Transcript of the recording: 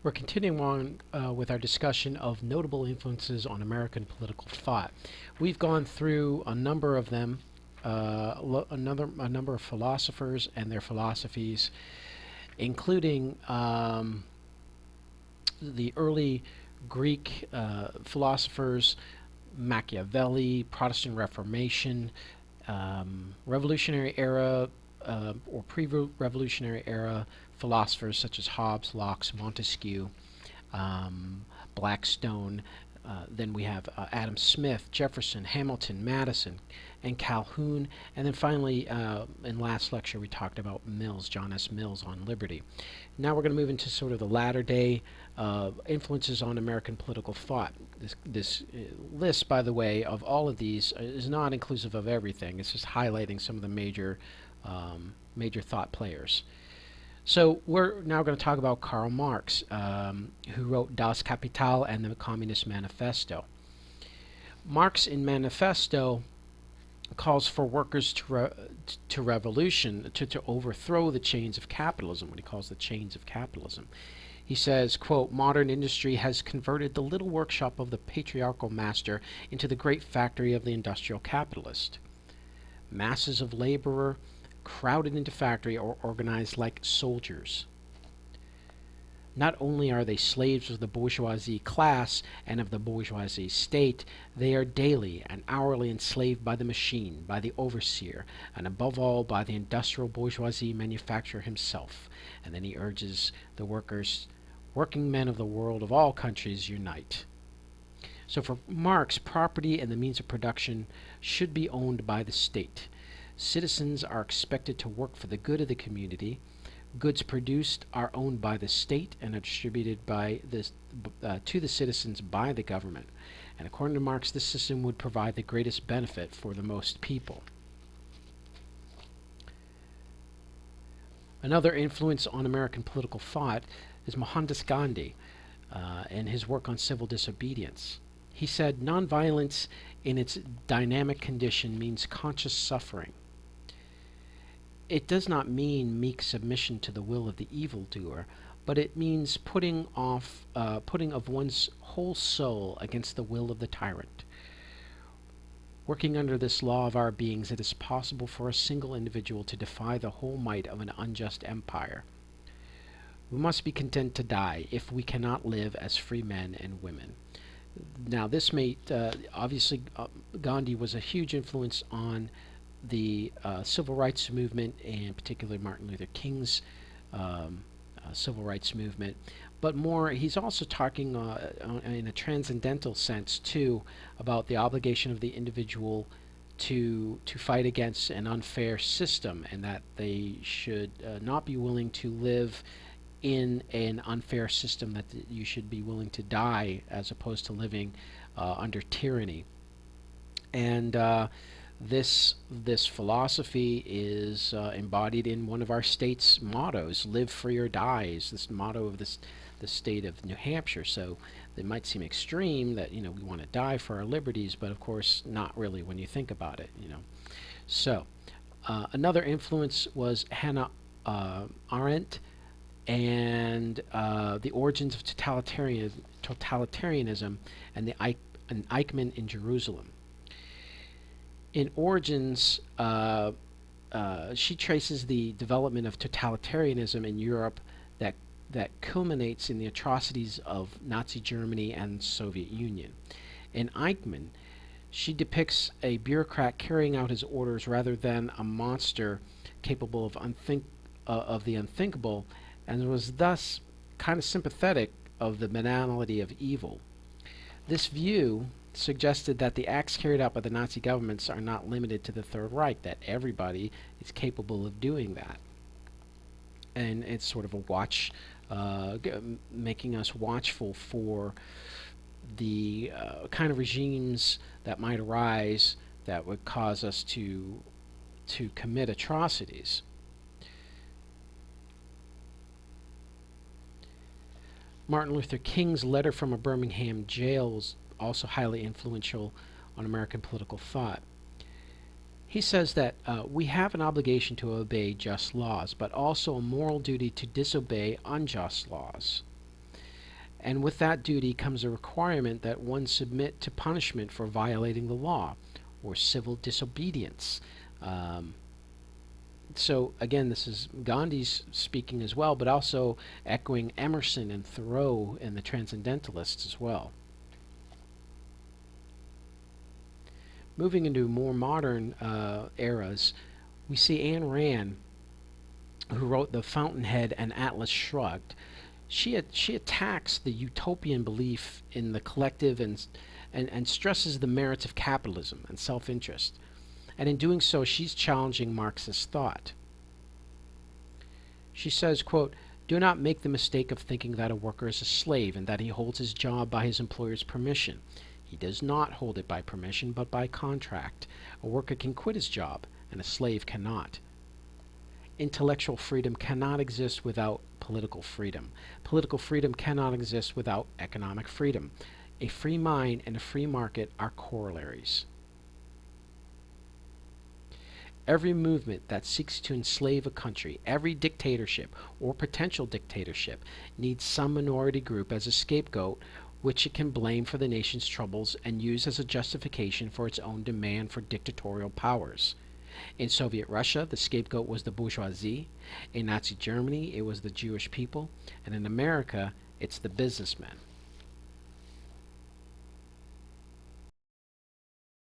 We're continuing on with our discussion of notable influences on American political thought. We've gone through a number of them, a number of philosophers and their philosophies, including the early Greek philosophers, Machiavelli, Protestant Reformation, Revolutionary era or pre-revolutionary era philosophers such as Hobbes, Locke, Montesquieu, Blackstone. Then we have Adam Smith, Jefferson, Hamilton, Madison, and Calhoun. And then finally, in last lecture, we talked about Mills, John S. Mills, on liberty. Now we're going to move into sort of the latter day influences on American political thought. This list, by the way, of all of these is not inclusive of everything. It's just highlighting some of the major thought players. So we're now going to talk about Karl Marx, who wrote Das Kapital and the Communist Manifesto. Marx in Manifesto calls for workers to revolution, to overthrow the chains of capitalism, what he calls the chains of capitalism. He says, quote, "Modern industry has converted the little workshop of the patriarchal master into the great factory of the industrial capitalist. Masses of laborer crowded into factory or organized like soldiers. Not only are they slaves of the bourgeoisie class and of the bourgeoisie state, they are daily and hourly enslaved by the machine, by the overseer, and above all by the industrial bourgeoisie manufacturer himself." And then he urges the working men of the world of all countries, unite. So for Marx, property and the means of production should be owned by the state. Citizens are expected to work for the good of the community. Goods produced are owned by the state and are distributed to the citizens by the government. And according to Marx, this system would provide the greatest benefit for the most people. Another influence on American political thought is Mohandis Gandhi and his work on civil disobedience. He said, "Nonviolence in its dynamic condition means conscious suffering. It does not mean meek submission to the will of the evildoer, but it means putting of one's whole soul against the will of the tyrant. Working under this law of our beings, it is possible for a single individual to defy the whole might of an unjust empire. We must be content to die if we cannot live as free men and women." Now, this obviously, Gandhi was a huge influence on the civil rights movement, and particularly Martin Luther King's civil rights movement. But more, he's also talking in a transcendental sense too about the obligation of the individual to fight against an unfair system, and that they should not be willing to live in an unfair system, that you should be willing to die as opposed to living under tyranny. And this philosophy is embodied in one of our state's mottos, "Live free or die," is this motto of the state of New Hampshire. So it might seem extreme that we want to die for our liberties, but of course not really when you think about it. So another influence was Hannah Arendt and the origins of totalitarianism and Eichmann in Jerusalem. In Origins, she traces the development of totalitarianism in Europe that culminates in the atrocities of Nazi Germany and Soviet Union. In Eichmann, she depicts a bureaucrat carrying out his orders rather than a monster capable of the unthinkable, and was thus kind of sympathetic of the banality of evil. This view suggested that the acts carried out by the Nazi governments are not limited to the Third Reich, that everybody is capable of doing that. And it's sort of a making us watchful for the kind of regimes that might arise that would cause us to commit atrocities. Martin Luther King's letter from a Birmingham jail was also highly influential on American political thought. He says that we have an obligation to obey just laws, but also a moral duty to disobey unjust laws. And with that duty comes a requirement that one submit to punishment for violating the law or civil disobedience. Um, so again, this is Gandhi's speaking as well, but also echoing Emerson and Thoreau and the Transcendentalists as well. Moving into more modern eras, we see Ayn Rand, who wrote The Fountainhead and Atlas Shrugged. She attacks the utopian belief in the collective and stresses the merits of capitalism and self-interest. And in doing so, she's challenging Marxist thought. She says, quote, "Do not make the mistake of thinking that a worker is a slave and that he holds his job by his employer's permission. He does not hold it by permission, but by contract. A worker can quit his job, and a slave cannot. Intellectual freedom cannot exist without political freedom. Political freedom cannot exist without economic freedom. A free mind and a free market are corollaries. Every movement that seeks to enslave a country, every dictatorship or potential dictatorship, needs some minority group as a scapegoat which it can blame for the nation's troubles and use as a justification for its own demand for dictatorial powers. In Soviet Russia, the scapegoat was the bourgeoisie. In Nazi Germany, it was the Jewish people. And in America, it's the businessmen."